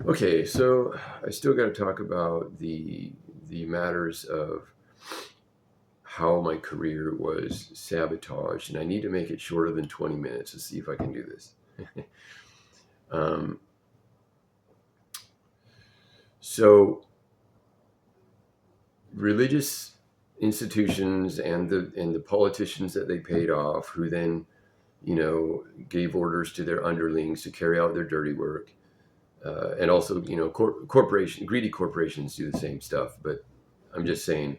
Okay, so I still got to talk about the matters of how my career was sabotaged, and I need to make it shorter than 20 minutes to see if I can do this. um, so religious institutions and the politicians that they paid off, who then gave orders to their underlings to carry out their dirty work, and also greedy corporations do the same stuff. But I'm just saying,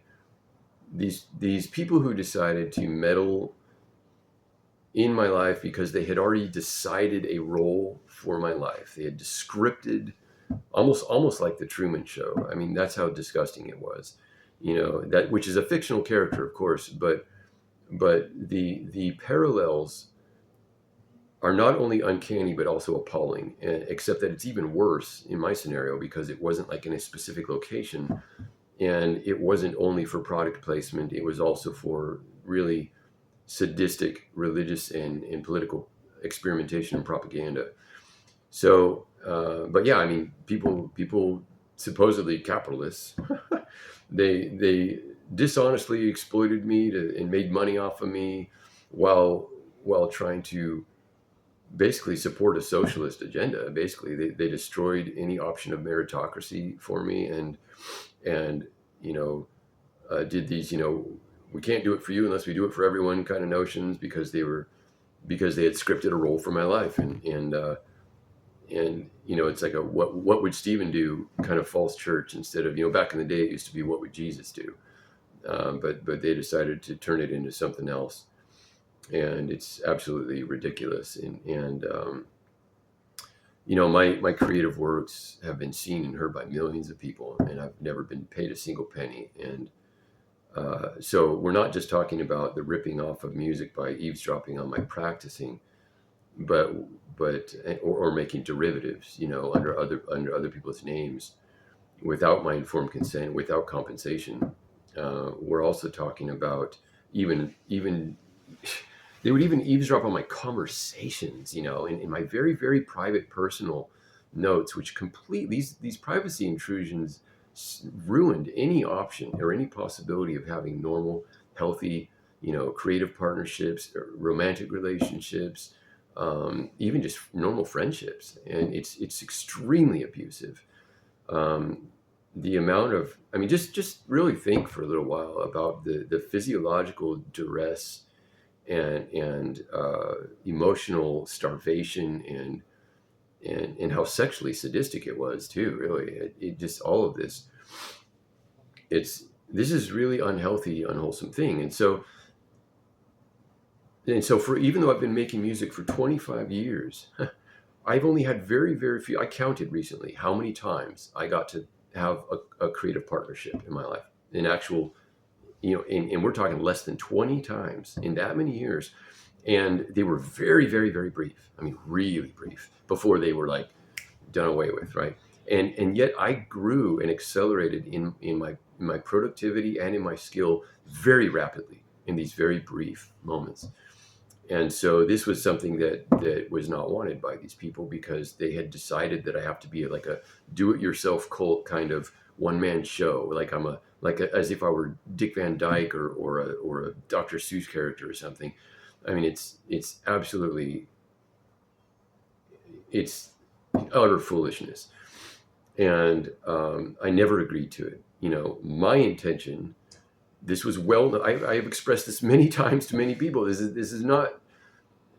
these people who decided to meddle in my life because they had already decided a role for my life. They had scripted, almost like the Truman Show. I mean, that's how disgusting it was. That, which is a fictional character, of course, but the parallels are not only uncanny but also appalling. Except that it's even worse in my scenario because it wasn't like in a specific location, and it wasn't only for product placement. It was also for really sadistic religious and political experimentation and propaganda. So, but yeah, I mean, people supposedly capitalists, they dishonestly exploited me and made money off of me while trying to basically support a socialist agenda. Basically, they destroyed any option of meritocracy for me, and did these, we can't do it for you unless we do it for everyone kind of notions, because they had scripted a role for my life, and it's like a what would Stephen do kind of false church, instead of, back in the day it used to be what would Jesus do. But they decided to turn it into something else, and it's absolutely ridiculous. My creative works have been seen and heard by millions of people, and I've never been paid a single penny. And so we're not just talking about the ripping off of music by eavesdropping on my practicing, but or making derivatives, under other people's names, without my informed consent, without compensation. We're also talking about even they would even eavesdrop on my conversations, in my very, very private personal notes, which these privacy intrusions ruined any option or any possibility of having normal, healthy, creative partnerships, or romantic relationships, even just normal friendships. And it's extremely abusive. The amount of, I mean, just really think for a little while about the physiological duress and emotional starvation, and how sexually sadistic it was too. Really, it just, all of this. This is really unhealthy, unwholesome thing. And so for, even though I've been making music for 25 years, I've only had very, very few. I counted recently how many times I got to have a creative partnership in my life, an actual, and we're talking less than 20 times in that many years. And they were very, very, very brief. I mean, really brief, before they were like done away with, right? And yet I grew and accelerated in my productivity and in my skill very rapidly in these very brief moments. And so this was something that was not wanted by these people, because they had decided that I have to be like a do-it-yourself cult kind of one-man show, as if I were Dick Van Dyke or a Dr. Seuss character or something. I mean, it's absolutely, it's utter foolishness, and I never agreed to it. My intention. This was I have expressed this many times to many people. This is not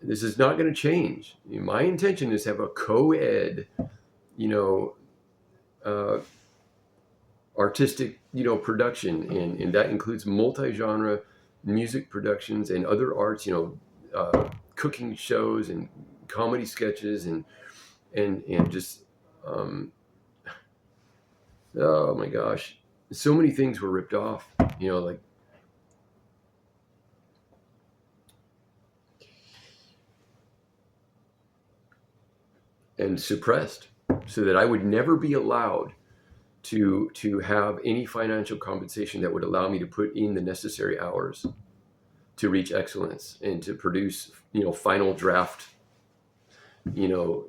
going to change. My intention is to have a co-ed, uh, artistic, production, and that includes multi-genre music productions and other arts, cooking shows and comedy sketches and just, oh my gosh, so many things were ripped off, like, and suppressed, so that I would never be allowed to have any financial compensation that would allow me to put in the necessary hours to reach excellence and to produce, final draft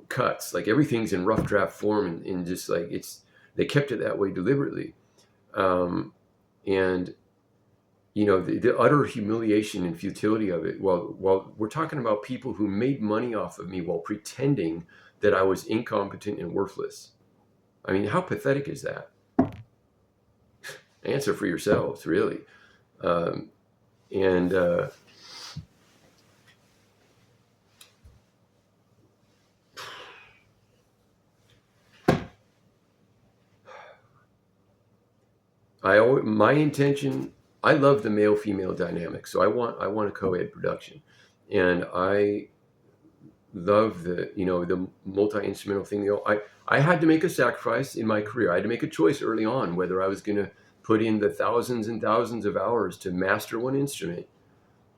cuts. Like everything's in rough draft form, and just like they kept it that way deliberately. And the utter humiliation and futility of it. While we're talking about people who made money off of me while pretending that I was incompetent and worthless. I mean, how pathetic is that? Answer for yourselves, really. And my intention. I love the male-female dynamic, so I want a co-ed production, and I love the multi-instrumental thing. I had to make a sacrifice in my career. I had to make a choice early on whether I was going to put in the thousands and thousands of hours to master one instrument,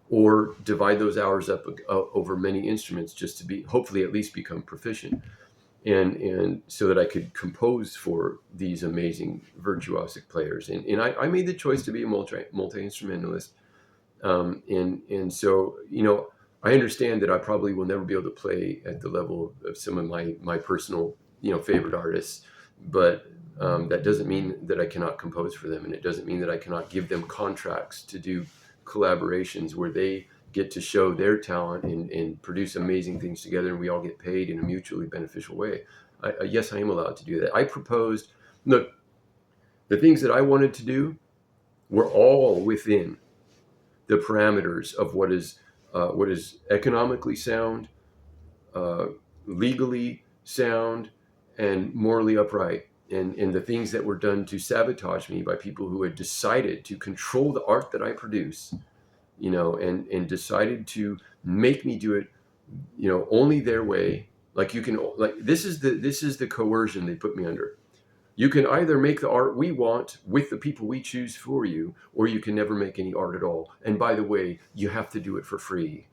or divide those hours up over many instruments, just to be hopefully at least become proficient, and so that I could compose for these amazing virtuosic players. And I made the choice to be a multi-instrumentalist. And so, I understand that I probably will never be able to play at the level of some of my personal, favorite artists, but that doesn't mean that I cannot compose for them, and it doesn't mean that I cannot give them contracts to do collaborations where they get to show their talent and produce amazing things together, and we all get paid in a mutually beneficial way. Yes, I am allowed to do that. I proposed, look, the things that I wanted to do were all within the parameters of what is economically sound, legally sound, and morally upright. And the things that were done to sabotage me by people who had decided to control the art that I produce, and decided to make me do it, only their way. Like this is the coercion they put me under. You can either make the art we want with the people we choose for you, or you can never make any art at all. And by the way, you have to do it for free.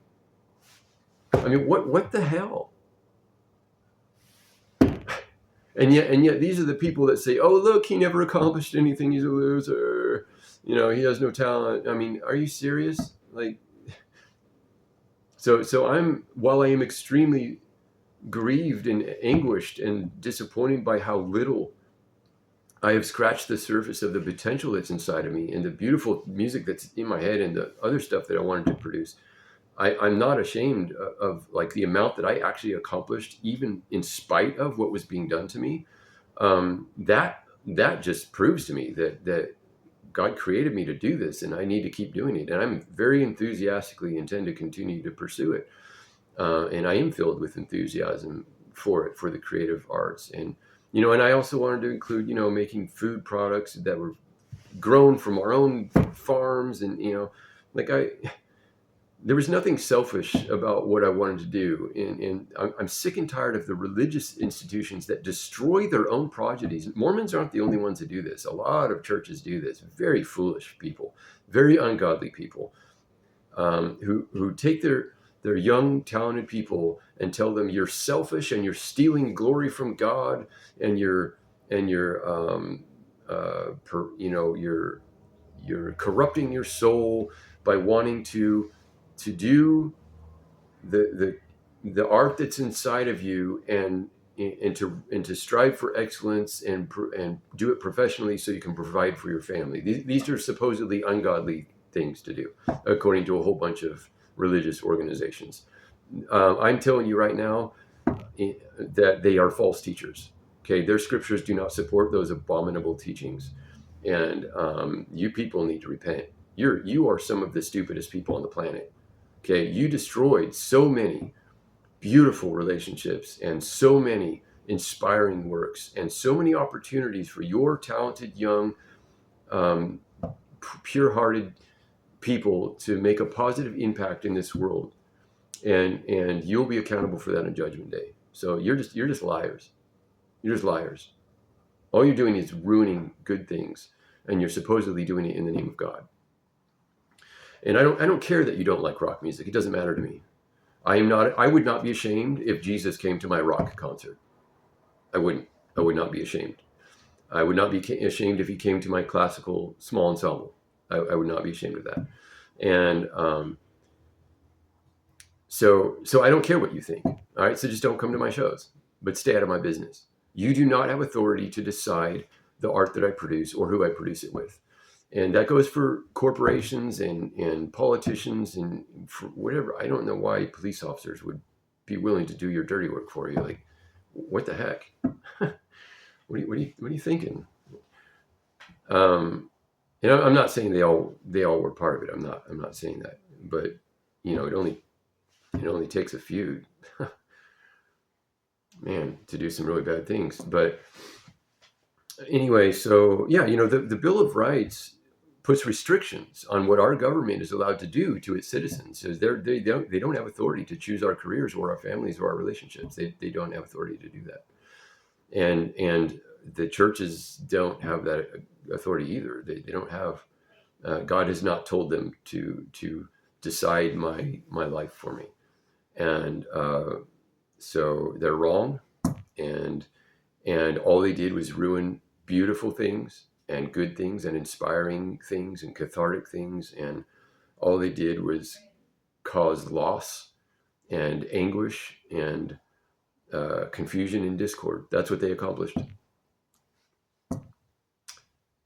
I mean, what the hell? And yet these are the people that say, "Oh, look, he never accomplished anything. He's a loser. He has no talent." I mean, are you serious? Like, so while I am extremely grieved and anguished and disappointed by how little I have scratched the surface of the potential that's inside of me and the beautiful music that's in my head and the other stuff that I wanted to produce, I'm not ashamed of like the amount that I actually accomplished, even in spite of what was being done to me. That just proves to me that God created me to do this, and I need to keep doing it. And I'm very enthusiastically intend to continue to pursue it. And I am filled with enthusiasm for it, for the creative arts. And I also wanted to include, making food products that were grown from our own farms, and there was nothing selfish about what I wanted to do. And I'm sick and tired of the religious institutions that destroy their own progenies. Mormons aren't the only ones that do this. A lot of churches do this. Very foolish people, very ungodly people, who take their young, talented people and tell them you're selfish and you're stealing glory from God, and you're corrupting your soul by wanting to do the art that's inside of you, and to strive for excellence and do it professionally so you can provide for your family. These are supposedly ungodly things to do, according to a whole bunch of religious organizations. I'm telling you right now that they are false teachers. Okay, their scriptures do not support those abominable teachings, and you people need to repent. You are some of the stupidest people on the planet. Okay, you destroyed so many beautiful relationships and so many inspiring works and so many opportunities for your talented, young, pure-hearted people to make a positive impact in this world, and you'll be accountable for that on Judgment Day. So you're just liars. You're just liars. All you're doing is ruining good things, and you're supposedly doing it in the name of God. And I don't care that you don't like rock music. It doesn't matter to me. I would not be ashamed if Jesus came to my rock concert. I would not be ashamed. I would not be ashamed if he came to my classical small ensemble. I would not be ashamed of that. And So I don't care what you think. All right. So just don't come to my shows, but stay out of my business. You do not have authority to decide the art that I produce or who I produce it with. And that goes for corporations and politicians and for whatever. I don't know why police officers would be willing to do your dirty work for you. Like, what the heck? What are you thinking? Um, I'm not saying they all were part of it. I'm not saying that, but it only takes a few, man, to do some really bad things. But anyway, so yeah, the Bill of Rights puts restrictions on what our government is allowed to do to its citizens. So they don't have authority to choose our careers or our families or our relationships. They don't have authority to do that. And the churches don't have that authority either. They don't have. God has not told them to decide my life for me, and so they're wrong, and all they did was ruin beautiful things and good things and inspiring things and cathartic things, and all they did was cause loss and anguish and confusion and discord. That's what they accomplished.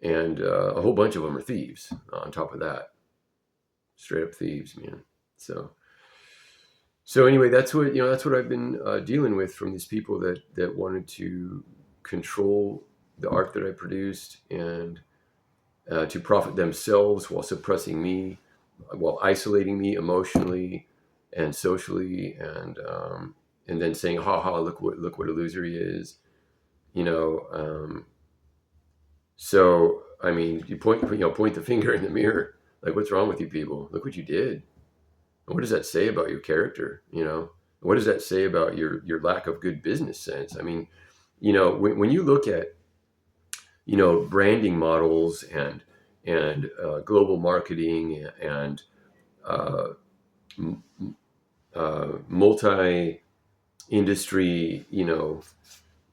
And a whole bunch of them are thieves on top of that. Straight up thieves, man. So anyway, that's what I've been dealing with from these people that wanted to control the art that I produced and to profit themselves while suppressing me, while isolating me emotionally and socially, and then saying, "Ha ha! Look what a loser he is," you know. So I mean, you point the finger in the mirror, like, what's wrong with you people? Look what you did. What does that say about your character? What does that say about your lack of good business sense? I mean, when you look at branding models and global marketing and uh, multi-industry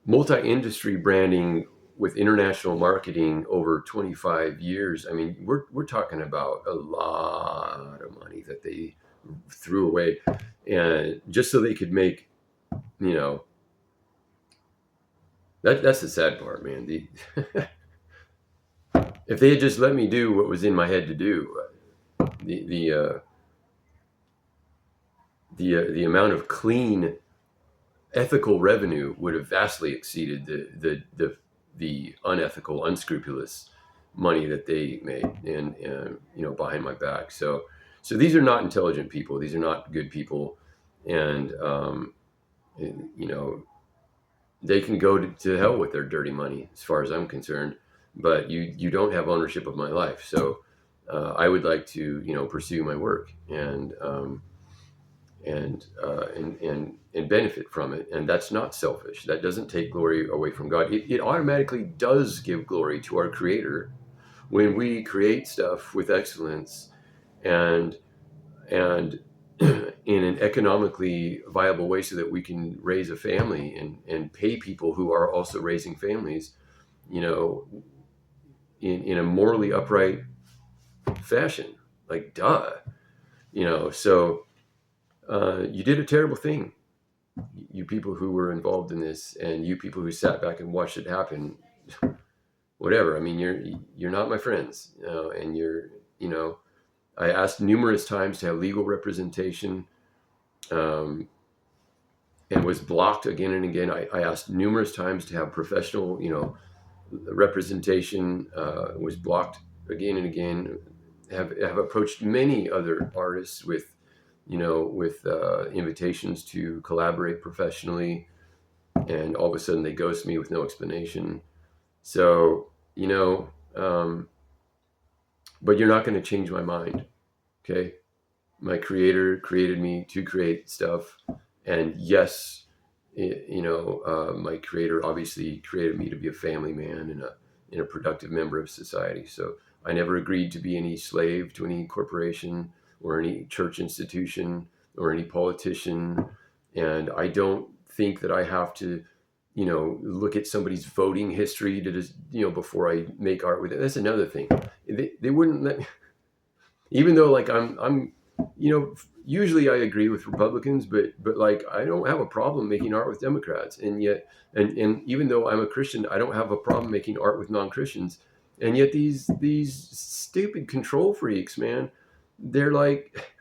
multi-industry branding with international marketing over 25 years. I mean, we're talking about a lot of money that they threw away, and just so they could make, that's the sad part, man. If they had just let me do what was in my head to do, the amount of clean, ethical revenue would have vastly exceeded the unethical, unscrupulous money that they made, and behind my back. So these are not intelligent people. These are not good people, and they can go to hell with their dirty money, as far as I'm concerned. But you don't have ownership of my life. So I would like to pursue my work and benefit from it, and that's not selfish. That doesn't take glory away from God. It automatically does give glory to our Creator when we create stuff with excellence and in an economically viable way, so that we can raise a family and pay people who are also raising families, in a morally upright fashion. Like, duh, so you did a terrible thing, you people who were involved in this, and you people who sat back and watched it happen. Whatever. I mean, you're not my friends, and I asked numerous times to have legal representation, and was blocked again and again. I asked numerous times to have professional, representation, was blocked again and again. Have approached many other artists with invitations to collaborate professionally, and all of a sudden they ghost me with no explanation. So, but you're not going to change my mind, okay? My Creator created me to create stuff, and yes, my Creator obviously created me to be a family man and a productive member of society. So I never agreed to be any slave to any corporation or any church institution or any politician, and I don't think that I have to look at somebody's voting history to just, before I make art with it. That's another thing. They wouldn't let me, even though, like, I'm usually I agree with Republicans, but like I don't have a problem making art with Democrats, and yet, and even though I'm a Christian, I don't have a problem making art with non-Christians, and yet these stupid control freaks, man, they're like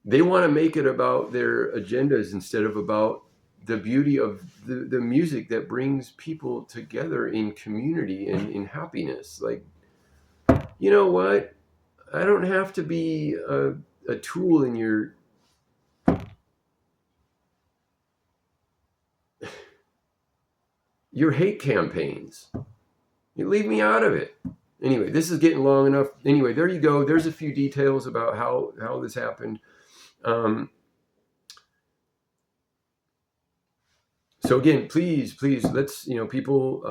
they want to make it about their agendas instead of about the beauty of the music that brings people together in community and in happiness. Like, you know what? I don't have to be a tool in your hate campaigns. You leave me out of it. Anyway, this is getting long enough. Anyway, there you go. There's a few details about how this happened. Um, so again, please, let's people.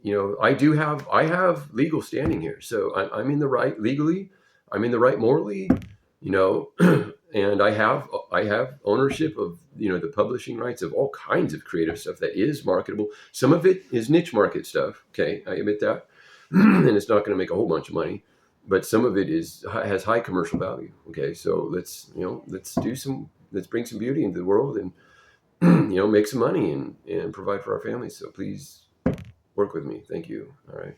I have legal standing here, so I'm in the right legally. I'm in the right morally. You know, and I have ownership of the publishing rights of all kinds of creative stuff that is marketable. Some of it is niche market stuff. Okay, I admit that, and it's not going to make a whole bunch of money, but some of it has high commercial value. Okay, so let's bring some beauty into the world and make some money and provide for our families. So please work with me. Thank you. All right.